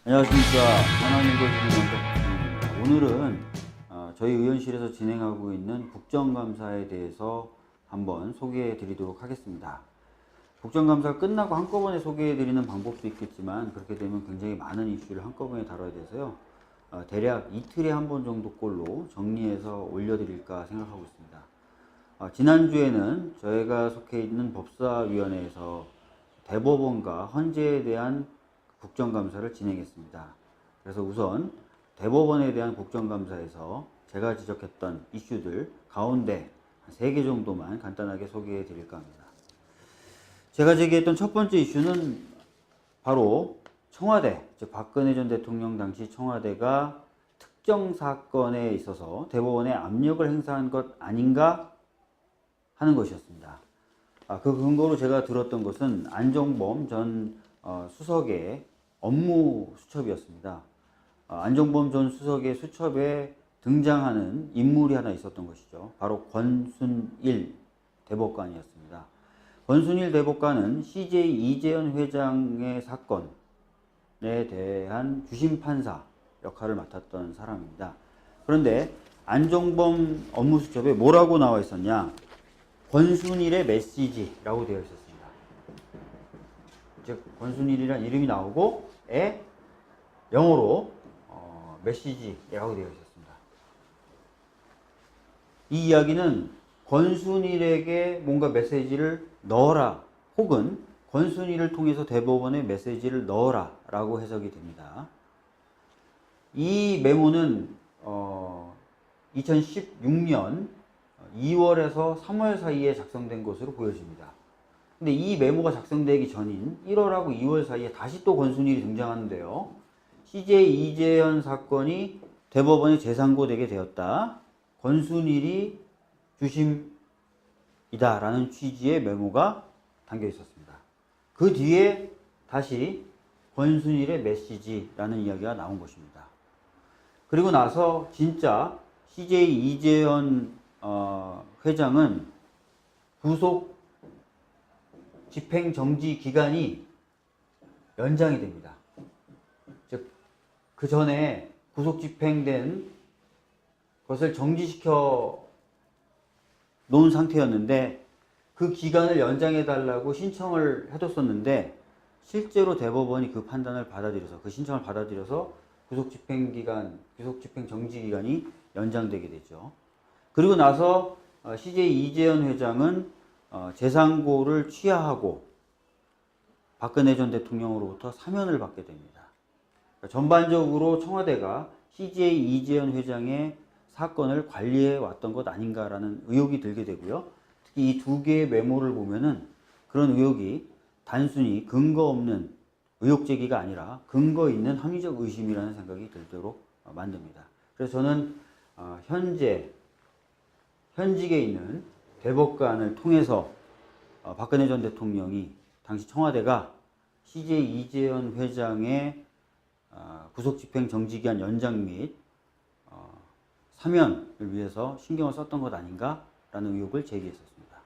안녕하십니까. 하나님과 주님 원장입니다. 오늘은 저희 의원실에서 진행하고 있는 국정감사에 대해서 한번 소개해 드리도록 하겠습니다. 국정감사가 끝나고 한꺼번에 소개해 드리는 방법도 있겠지만 그렇게 되면 굉장히 많은 이슈를 한꺼번에 다뤄야 돼서요. 대략 이틀에 한 번 정도 꼴로 정리해서 올려드릴까 생각하고 있습니다. 지난주에는 저희가 속해 있는 법사위원회에서 대법원과 헌재에 대한 국정감사를 진행했습니다. 그래서 우선 대법원에 대한 국정감사에서 제가 지적했던 이슈들 가운데 3개 정도만 간단하게 소개해 드릴까 합니다. 제가 제기했던 첫 번째 이슈는 바로 청와대, 즉 박근혜 전 대통령 당시 청와대가 특정 사건에 있어서 대법원에 압력을 행사한 것 아닌가 하는 것이었습니다. 그 근거로 제가 들었던 것은 안종범 전 수석의 업무 수첩이었습니다. 안종범 전 수석의 수첩에 등장하는 인물이 하나 있었던 것이죠. 바로 권순일 대법관이었습니다. 권순일 대법관은 CJ 이재현 회장의 사건에 대한 주심 판사 역할을 맡았던 사람입니다. 그런데 안종범 업무 수첩에 뭐라고 나와 있었냐? 권순일의 메시지라고 되어 있었습니다. 즉 권순일이라는 이름이 나오고 영어로 메시지라고 되어 있었습니다. 이 이야기는 권순일에게 뭔가 메시지를 넣어라 혹은 권순일을 통해서 대법원에 메시지를 넣어라 라고 해석이 됩니다. 이 메모는 2016년 2월에서 3월 사이에 작성된 것으로 보여집니다. 근데 이 메모가 작성되기 전인 1월하고 2월 사이에 다시 또 권순일이 등장하는데요. CJ 이재현 사건이 대법원에 재상고되게 되었다. 권순일이 주심이다 라는 취지의 메모가 담겨 있었습니다. 그 뒤에 다시 권순일의 메시지라는 이야기가 나온 것입니다. 그리고 나서 진짜 CJ 이재현 회장은 구속 집행정지 기간이 연장이 됩니다. 즉, 그 전에 구속 집행된 것을 정지시켜 놓은 상태였는데 그 기간을 연장해 달라고 신청을 해뒀었는데 실제로 대법원이 그 판단을 받아들여서 그 신청을 받아들여서 구속 집행 정지 기간이 연장되게 되죠. 그리고 나서 CJ 이재현 회장은 재상고를 취하하고 박근혜 전 대통령으로부터 사면을 받게 됩니다. 그러니까 전반적으로 청와대가 CJ 이재현 회장의 사건을 관리해 왔던 것 아닌가라는 의혹이 들게 되고요. 특히 이 두 개의 메모를 보면은 그런 의혹이 단순히 근거 없는 의혹 제기가 아니라 근거 있는 합리적 의심이라는 생각이 들도록 만듭니다. 그래서 저는 현직에 있는 대법관을 통해서 박근혜 전 대통령이 당시 청와대가 CJ 이재현 회장의 구속집행 정지기한 연장 및 사면을 위해서 신경을 썼던 것 아닌가라는 의혹을 제기했었습니다.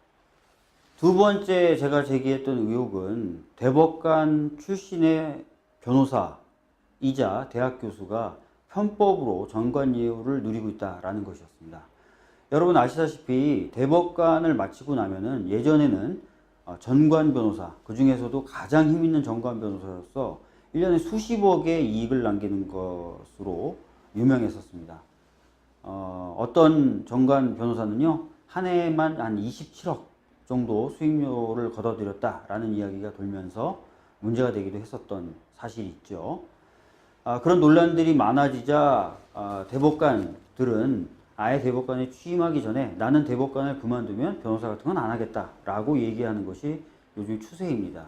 두 번째 제가 제기했던 의혹은 대법관 출신의 변호사이자 대학 교수가 편법으로 전관예우를 누리고 있다라는 것이었습니다. 여러분 아시다시피 대법관을 마치고 나면은 예전에는 전관 변호사, 그 중에서도 가장 힘 있는 전관 변호사로서 1년에 수십억의 이익을 남기는 것으로 유명했었습니다. 어떤 전관 변호사는요, 한 해만 한 27억 정도 수익료를 거둬들였다라는 이야기가 돌면서 문제가 되기도 했었던 사실이 있죠. 그런 논란들이 많아지자 대법관들은 아예 대법관에 취임하기 전에 나는 대법관을 그만두면 변호사 같은 건 안 하겠다라고 얘기하는 것이 요즘 추세입니다.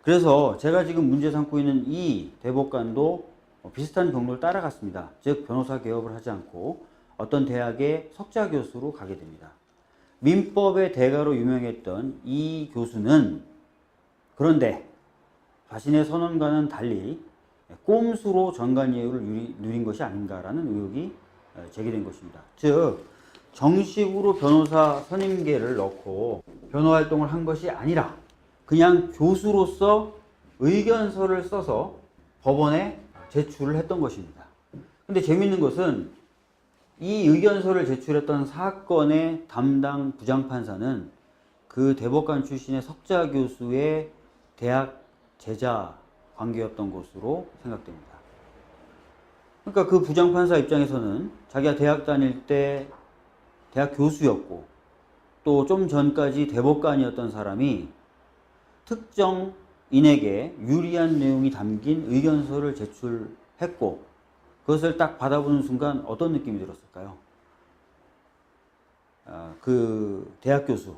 그래서 제가 지금 문제 삼고 있는 이 대법관도 비슷한 경로를 따라갔습니다. 즉 변호사 개업을 하지 않고 어떤 대학의 석좌 교수로 가게 됩니다. 민법의 대가로 유명했던 이 교수는 그런데 자신의 선언과는 달리 꼼수로 전관예우를 누린 것이 아닌가라는 의혹이 제기된 것입니다. 즉 정식으로 변호사 선임계를 넣고 변호 활동을 한 것이 아니라 그냥 교수로서 의견서를 써서 법원에 제출을 했던 것입니다. 근데 재밌는 것은 이 의견서를 제출했던 사건의 담당 부장판사는 그 대법관 출신의 석자 교수의 대학 제자 관계였던 것으로 생각됩니다. 그러니까 그 부장판사 입장에서는 자기가 대학 다닐 때 대학 교수였고 또 좀 전까지 대법관이었던 사람이 특정인에게 유리한 내용이 담긴 의견서를 제출했고 그것을 딱 받아보는 순간 어떤 느낌이 들었을까요? 그 대학 교수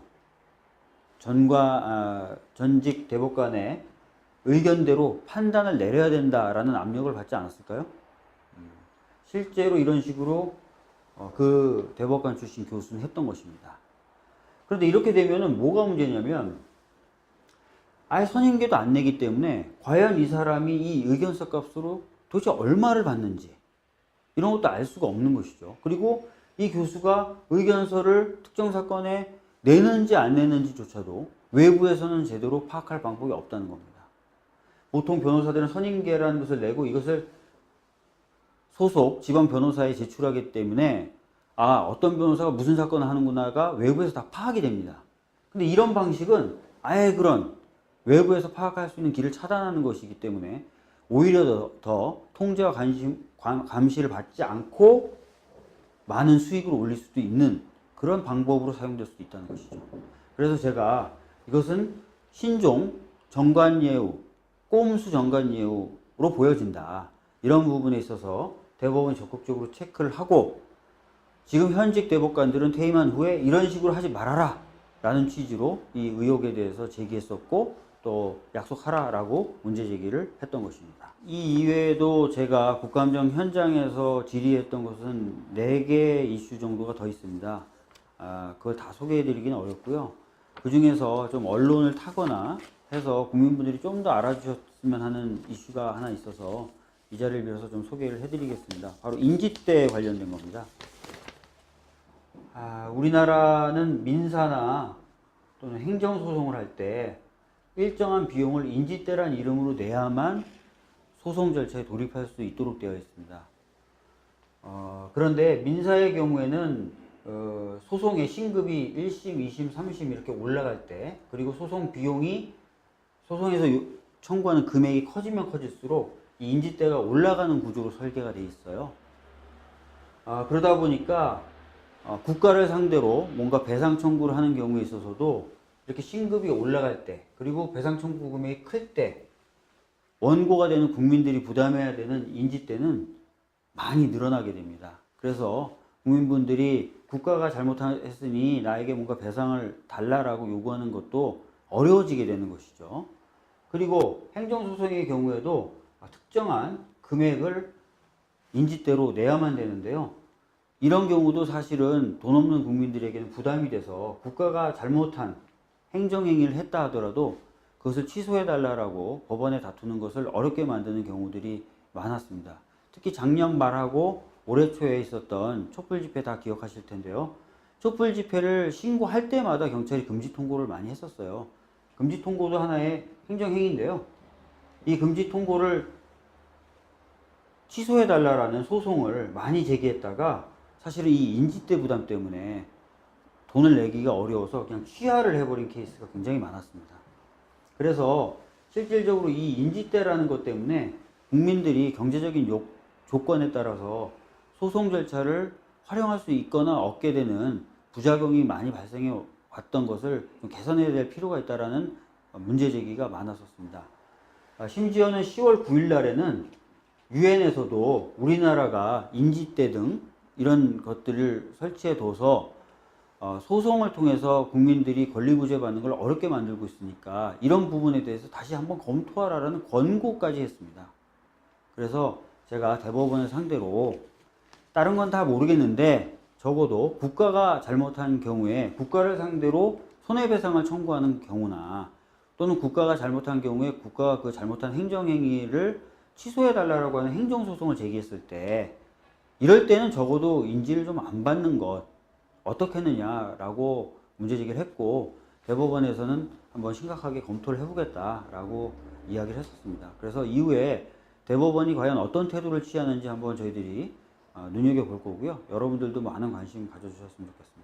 전직 대법관의 의견대로 판단을 내려야 된다라는 압력을 받지 않았을까요? 실제로 이런 식으로 그 대법관 출신 교수는 했던 것입니다. 그런데 이렇게 되면은 뭐가 문제냐면 아예 선임계도 안 내기 때문에 과연 이 사람이 이 의견서 값으로 도대체 얼마를 받는지 이런 것도 알 수가 없는 것이죠. 그리고 이 교수가 의견서를 특정 사건에 내는지 안 내는지조차도 외부에서는 제대로 파악할 방법이 없다는 겁니다. 보통 변호사들은 선임계라는 것을 내고 이것을 소속 지방 변호사에 제출하기 때문에 어떤 변호사가 무슨 사건을 하는구나가 외부에서 다 파악이 됩니다. 근데 이런 방식은 아예 그런 외부에서 파악할 수 있는 길을 차단하는 것이기 때문에 오히려 더 통제와 감시를 받지 않고 많은 수익을 올릴 수도 있는 그런 방법으로 사용될 수도 있다는 것이죠. 그래서 제가 이것은 신종 정관예우, 꼼수 정관예우로 보여진다. 이런 부분에 있어서 대법원이 적극적으로 체크를 하고 지금 현직 대법관들은 퇴임한 후에 이런 식으로 하지 말아라 라는 취지로 이 의혹에 대해서 제기했었고 또 약속하라 라고 문제 제기를 했던 것입니다. 이 이외에도 제가 국감정 현장에서 질의했던 것은 4개 이슈 정도가 더 있습니다. 그걸 다 소개해 드리기는 어렵고요. 그 중에서 좀 언론을 타거나 해서 국민분들이 좀 더 알아주셨으면 하는 이슈가 하나 있어서 이 자리를 빌어서 좀 소개를 해드리겠습니다. 바로 인지대 관련된 겁니다. 우리나라는 민사나 또는 행정소송을 할 때 일정한 비용을 인지대란 이름으로 내야만 소송 절차에 돌입할 수 있도록 되어 있습니다. 그런데 민사의 경우에는 소송의 신급이 1심, 2심, 3심 이렇게 올라갈 때 그리고 소송 비용이 소송에서 청구하는 금액이 커지면 커질수록 이 인지대가 올라가는 구조로 설계가 되어 있어요. 그러다 보니까 국가를 상대로 뭔가 배상 청구를 하는 경우에 있어서도 이렇게 신급이 올라갈 때 그리고 배상 청구 금액이 클 때 원고가 되는 국민들이 부담해야 되는 인지대는 많이 늘어나게 됩니다. 그래서 국민분들이 국가가 잘못했으니 나에게 뭔가 배상을 달라라고 요구하는 것도 어려워지게 되는 것이죠. 그리고 행정소송의 경우에도 특정한 금액을 인지대로 내야만 되는데요. 이런 경우도 사실은 돈 없는 국민들에게는 부담이 돼서 국가가 잘못한 행정행위를 했다 하더라도 그것을 취소해달라고 법원에 다투는 것을 어렵게 만드는 경우들이 많았습니다. 특히 작년 말하고 올해 초에 있었던 촛불 집회 다 기억하실 텐데요. 촛불 집회를 신고할 때마다 경찰이 금지 통고를 많이 했었어요. 금지 통고도 하나의 행정행위인데요. 이 금지 통고를 취소해달라는 소송을 많이 제기했다가 사실은 이 인지대 부담 때문에 돈을 내기가 어려워서 그냥 취하를 해버린 케이스가 굉장히 많았습니다. 그래서 실질적으로 이 인지대라는 것 때문에 국민들이 경제적인 조건에 따라서 소송 절차를 활용할 수 있거나 얻게 되는 부작용이 많이 발생해 왔던 것을 좀 개선해야 될 필요가 있다는 문제 제기가 많았었습니다. 심지어는 10월 9일 날에는 유엔에서도 우리나라가 인지대 등 이런 것들을 설치해 둬서 소송을 통해서 국민들이 권리구제 받는 걸 어렵게 만들고 있으니까 이런 부분에 대해서 다시 한번 검토하라는 권고까지 했습니다. 그래서 제가 대법원을 상대로 다른 건 다 모르겠는데 적어도 국가가 잘못한 경우에 국가를 상대로 손해배상을 청구하는 경우나 또는 국가가 잘못한 경우에 국가가 그 잘못한 행정행위를 취소해달라고 하는 행정소송을 제기했을 때 이럴 때는 적어도 인지를 좀 안 받는 것 어떻게 했느냐라고 문제제기를 했고 대법원에서는 한번 심각하게 검토를 해보겠다라고 이야기를 했었습니다. 그래서 이후에 대법원이 과연 어떤 태도를 취하는지 한번 저희들이 눈여겨볼 거고요. 여러분들도 많은 관심 가져주셨으면 좋겠습니다.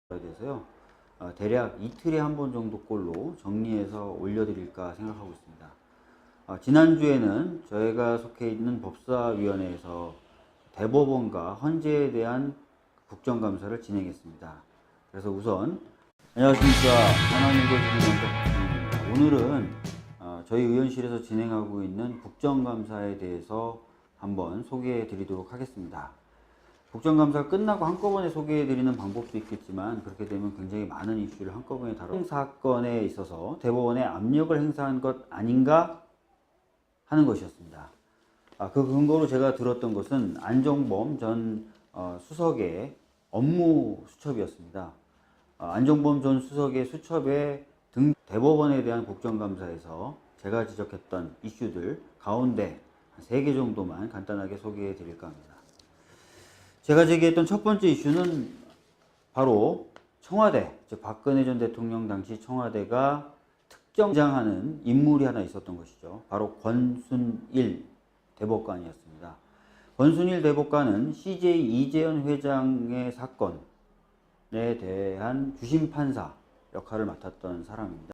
대해서요. 대략 이틀에 한 번 정도 꼴로 정리해서 올려드릴까 생각하고 있습니다. 지난주에는 저희가 속해 있는 법사위원회에서 대법원과 헌재에 대한 국정감사를 진행했습니다. 그래서 우선 안녕하십니까, 하나님과 주님입니다. 오늘은 저희 의원실에서 진행하고 있는 국정감사에 대해서 한번 소개해 드리도록 하겠습니다. 국정감사가 끝나고 한꺼번에 소개해 드리는 방법도 있겠지만, 그렇게 되면 굉장히 많은 이슈를 한꺼번에 다루는 사건에 있어서 대법원에 압력을 행사한 것 아닌가 하는 것이었습니다. 그 근거로 제가 들었던 것은 안종범 전 수석의 업무 수첩이었습니다. 안종범 전 수석의 수첩에 대법원에 대한 국정감사에서 제가 지적했던 이슈들 가운데 3개 정도만 간단하게 소개해 드릴까 합니다. 제가 제기했던 첫 번째 이슈는 바로 청와대, 즉 박근혜 전 대통령 당시 청와대가 특정하는 인물이 하나 있었던 것이죠. 바로 권순일 대법관이었습니다. 권순일 대법관은 CJ 이재현 회장의 사건에 대한 주심 판사 역할을 맡았던 사람입니다.